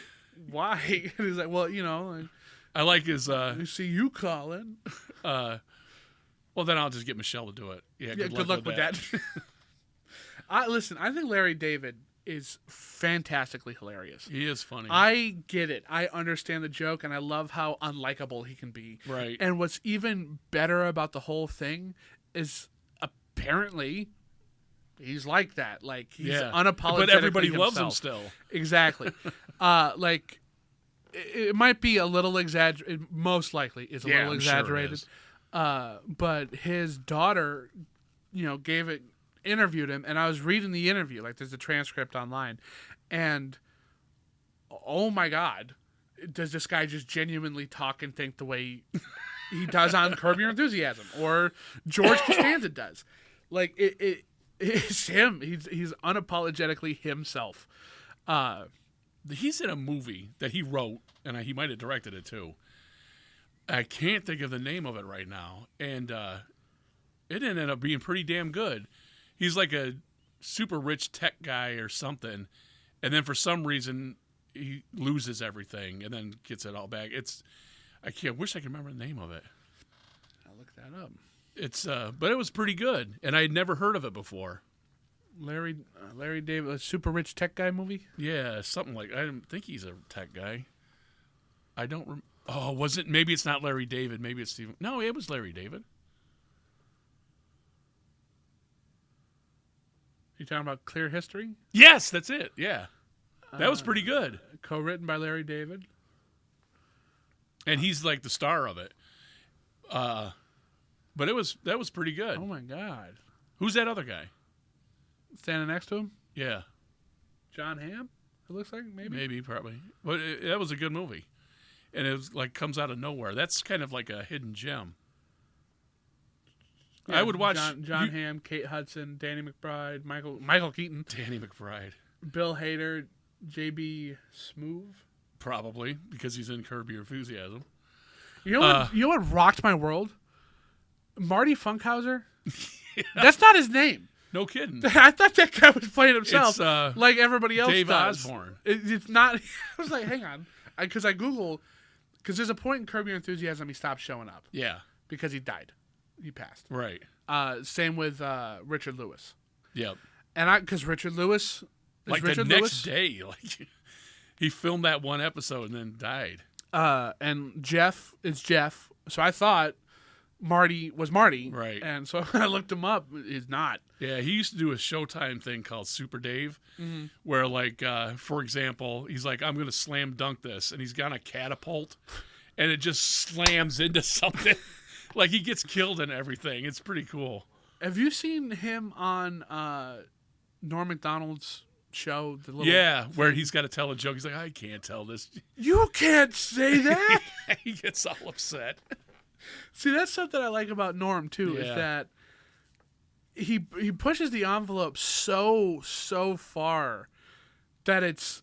why? And he's like, well, like, I like his. I see you calling. Well, then I'll just get Michelle to do it. Yeah, Good luck with that. Listen, I think Larry David is fantastically hilarious. He is funny. I get it. I understand the joke, and I love how unlikable he can be. Right. And what's even better about the whole thing is apparently he's like that. Like, he's unapologetic. But everybody himself. loves him still. Exactly. It might be a little exaggerated. Most likely is a little exaggerated. Sure but his daughter, interviewed him, and I was reading the interview. Like, there's a transcript online, and oh my God, does this guy just genuinely talk and think the way he does on Curb Your Enthusiasm or George Costanza does? Like, it's him. He's unapologetically himself. He's in a movie that he wrote, and he might have directed it too. I can't think of the name of it right now, and it ended up being pretty damn good. He's like a super rich tech guy or something, and then for some reason he loses everything and then gets it all back. I wish I could remember the name of it. I'll look that up. But it was pretty good, and I had never heard of it before. Larry David, a super rich tech guy movie? Yeah, something like. I don't think he's a tech guy. I don't. Was it? Maybe it's not Larry David. Maybe it's Stephen. No, it was Larry David. You talking about Clear History? Yes, that's it. Yeah, that was pretty good. Co-written by Larry David, and he's like the star of it. But that was pretty good. Oh my God! Who's that other guy? Standing next to him? Yeah, John Hamm. It looks like maybe probably. But that was a good movie, and it was like comes out of nowhere. That's kind of like a hidden gem. Yeah, I would watch John Hamm, Kate Hudson, Danny McBride, Michael Keaton, Danny McBride, Bill Hader, J.B. Smoove. Probably because he's in Curb Your Enthusiasm. You know what rocked my world? Marty Funkhauser. That's not his name. No kidding. I thought that guy was playing himself, It's, like everybody else Dave does. Osborne. It's not. I was like, hang on, because I Googled, because there's a point in Curb Your Enthusiasm he stopped showing up Yeah. because he died, he passed. Right. Same with Richard Lewis. Yep. And because Richard Lewis, Like Richard the Lewis, next day, like he filmed that one episode and then died. and Jeff is Jeff. So I thought Marty was Marty, Right. And so I looked him up. He's not. Yeah, he used to do a Showtime thing called Super Dave, where, like, for example, he's like, I'm going to slam dunk this, and he's got a catapult, and it just slams into something. Like, he gets killed and everything. It's pretty cool. Have you seen him on Norm Macdonald's show? The little Where he's got to tell a joke. He's like, I can't tell this. You can't say that. He gets all upset. See, that's something I like about Norm too. Yeah. Is that he pushes the envelope so far that it's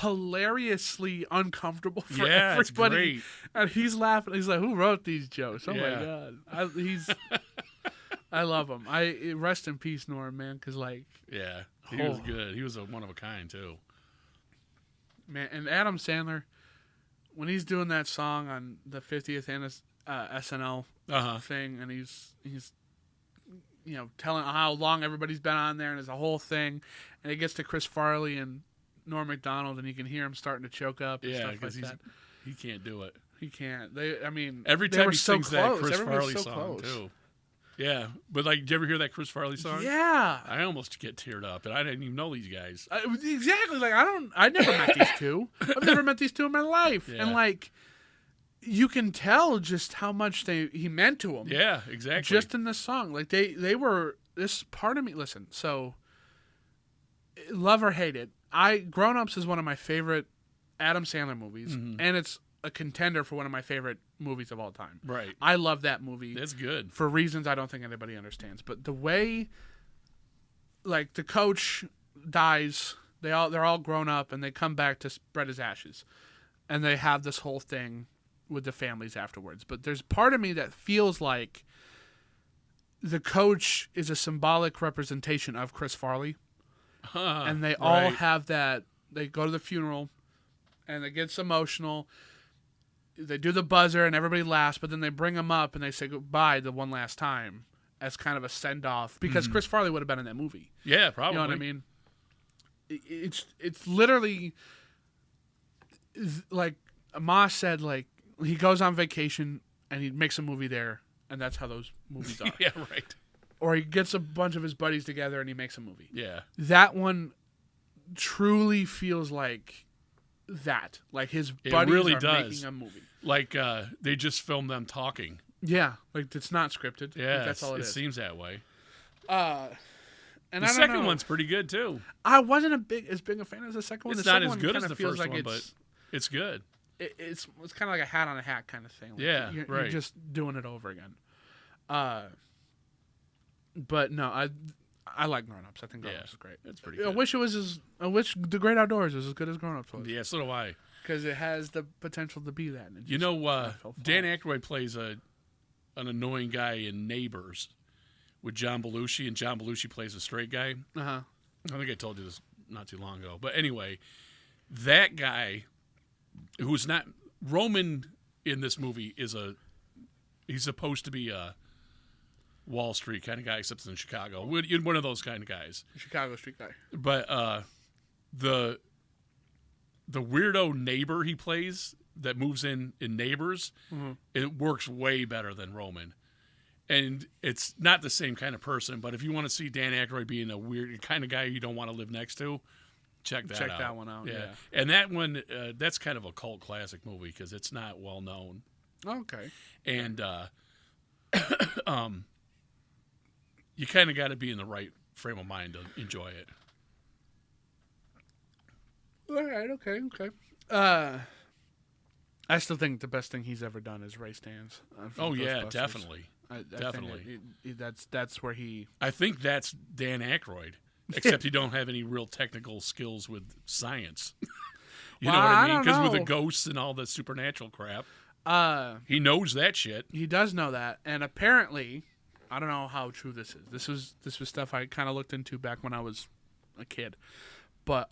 hilariously uncomfortable for Yeah, it's everybody. great. And he's laughing. He's like, "Who wrote these jokes? Oh my Yeah. God!" I love him. Rest in peace, Norm, man. Because Yeah, he was good. He was one of a kind, too. man, and Adam Sandler, when he's doing that song on the 50th SNL thing, and he's telling how long everybody's been on there, and there's a whole thing, and it gets to Chris Farley and Norm Macdonald, and you can hear him starting to choke up. And Yeah, stuff because like that. he can't do it. He can't. Every they time were he so sings close. that Chris Everybody's Farley so song, close. too. Yeah, but like, did you ever hear that Chris Farley song? Yeah. I almost get teared up, and I didn't even know these guys. Exactly. Like, I never met these two. I've never met these two in my life. Yeah. And, like, you can tell just how much he meant to them. Yeah, exactly. Just in this song. Like, they were, this part of me, listen, so, love or hate it, Grown Ups is one of my favorite Adam Sandler movies, and it's a contender for one of my favorite movies of all time. Right. I love that movie. That's good. For reasons I don't think anybody understands. But the way, like, the coach dies, they're all grown up, and they come back to spread his ashes, and they have this whole thing with the families afterwards. But there's part of me that feels like the coach is a symbolic representation of Chris Farley, and they all have that. They go to the funeral, and it gets emotional. They do the buzzer, and everybody laughs, but then they bring him up, and they say goodbye the one last time as kind of a send-off, because Chris Farley would have been in that movie. Yeah, probably. You know what I mean? It's literally, like Moss said, like, he goes on vacation, and he makes a movie there, and that's how those movies are. Yeah, right. Or he gets a bunch of his buddies together, and he makes a movie. Yeah. That one truly feels like that. Like his buddies really are does. making a movie. Like they just filmed them talking. Yeah, like it's not scripted. Yeah, Like, that's all it it is. seems that way. And The I don't second know. one's pretty good too. I wasn't as big a fan as the second one. It's The not second as one good as kinda the feels first like one, but it's good. it's kind of like a hat on a hat kind of thing. Like Yeah, you're right. just doing it over again. But no, I like Grown Ups. I think Grown Ups is great. It's pretty I good. wish I wish The Great Outdoors was as good as Grown Ups was. Yeah, so do I. Because it has the potential to be that. And it You just know, fell flat. Dan Aykroyd plays an annoying guy in Neighbors with John Belushi, and John Belushi plays a straight guy. Uh-huh. I think I told you this not too long ago. But anyway, that guy, who's not Roman in this movie, he's supposed to be a Wall Street kind of guy, except it's in Chicago. One of those kind of guys. Chicago street guy. But the weirdo neighbor he plays that moves in Neighbors, it works way better than Roman. And it's not the same kind of person, but if you want to see Dan Aykroyd being a weird kind of guy you don't want to live next to, check that out. Check that one out, yeah. And that one, that's kind of a cult classic movie because it's not well known. Okay. And you kind of got to be in the right frame of mind to enjoy it. All right. Okay. I still think the best thing he's ever done is Ray Stans. Oh yeah, definitely. I think Definitely. that's where he. I think that's Dan Aykroyd, except he don't have any real technical skills with science. You know what I mean? Because with the ghosts and all the supernatural crap, he knows that shit. He does know that, and apparently, I don't know how true this is. This was stuff I kind of looked into back when I was a kid, but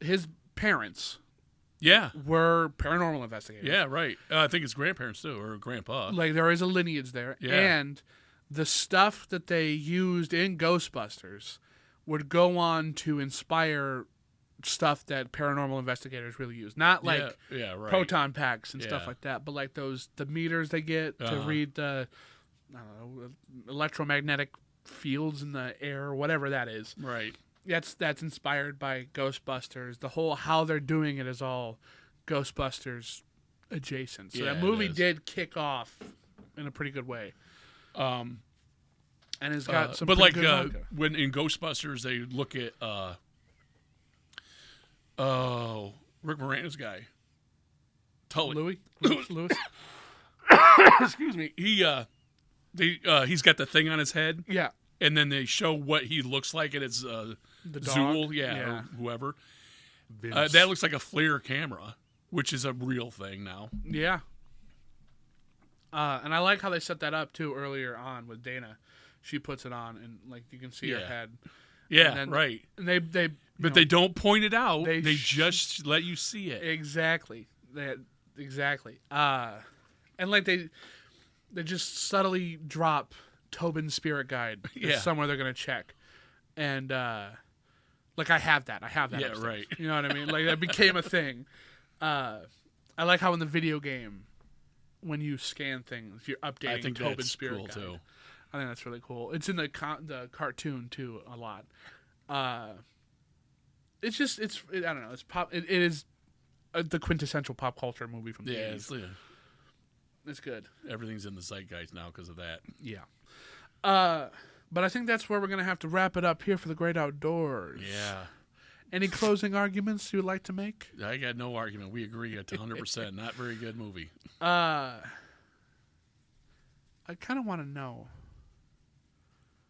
his parents. Yeah. Were paranormal investigators. Yeah, right. I think his grandparents too, or grandpa. Like there is a lineage there, Yeah. and the stuff that they used in Ghostbusters would go on to inspire stuff that paranormal investigators really use. Not like yeah, right. proton packs and stuff Yeah. like that, but like the meters they get to read the I don't know, electromagnetic fields in the air, or whatever that is. Right. That's inspired by Ghostbusters. The whole how they're doing it is all Ghostbusters adjacent. So Yeah, that it movie is. did kick off in a pretty good way. And it's got some but pretty like good vodka. when in Ghostbusters they look at Rick Moranis' guy. Tully. Louis? Excuse me. He's got the thing on his head. Yeah. And then they show what he looks like, and it's The dog? Zool, Yeah. or whoever. That looks like a FLIR camera, which is a real thing now. Yeah. And I like how they set that up too earlier on with Dana. She puts it on, and like you can see her Yeah. head. Yeah, And then- right. And they But they don't point it out. they They sh- just let you see it. exactly exactly. And like they just subtly drop Tobin's spirit guide. Yeah. Somewhere they're gonna check, and like I have that. Yeah, upstairs. right. You know what I mean? Like that became a thing. I like how in the video game, when you scan things, you're updating I think Tobin's that's spirit cool guide. too. I think that's really cool. It's in the cartoon too a lot. It's just I don't know. It's pop. It is the quintessential pop culture movie from the 80s. It's good. Everything's in the zeitgeist now because of that. Yeah. But I think that's where we're gonna have to wrap it up here for the Great Outdoors. Yeah. Any closing arguments you would like to make? I got no argument. We agree at 100%. Not very good movie. I kind of want to know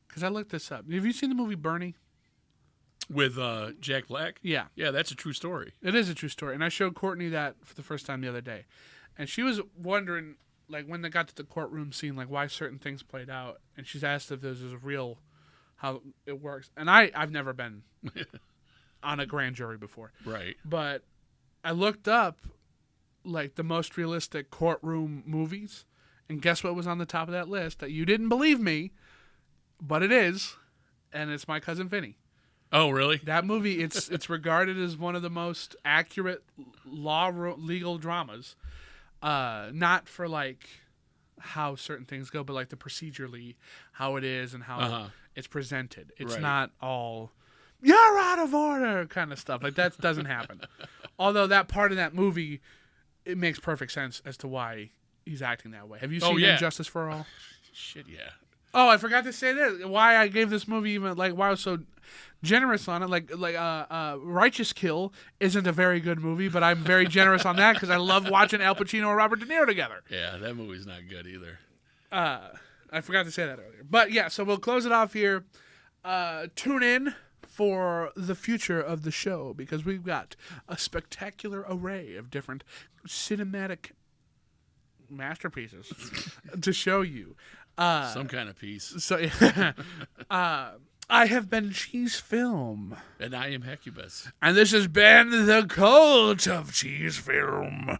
because I looked this up. Have you seen the movie Bernie? With Jack Black? Yeah. Yeah, that's a true story. It is a true story. And I showed Courtney that for the first time the other day. And she was wondering, like, when they got to the courtroom scene, like, why certain things played out. And she's asked if this is real, how it works. And I've never been on a grand jury before. Right. But I looked up, like, the most realistic courtroom movies. And guess what was on the top of that list? That you didn't believe me, but it is. And it's My Cousin Vinny. Oh, really? That movie, it's regarded as one of the most accurate legal dramas. Not for like how certain things go, but like the procedurally how it is and how it's presented. It's Right. not all "you're out of order" kind of stuff. Like that doesn't happen. Although that part of that movie, it makes perfect sense as to why he's acting that way. Have you seen Injustice for All? Shit, yeah. Oh, I forgot to say this. Why I gave this movie even why I was so generous on it. Righteous Kill isn't a very good movie, but I'm very generous on that because I love watching Al Pacino and Robert De Niro together. Yeah, that movie's not good either. I forgot to say that earlier. But yeah, so we'll close it off here. Tune in for the future of the show because we've got a spectacular array of different cinematic masterpieces to show you. Some kind of piece. So, I have been Cheese Film. And I am Hecubus. And this has been the Cult of Cheese Film.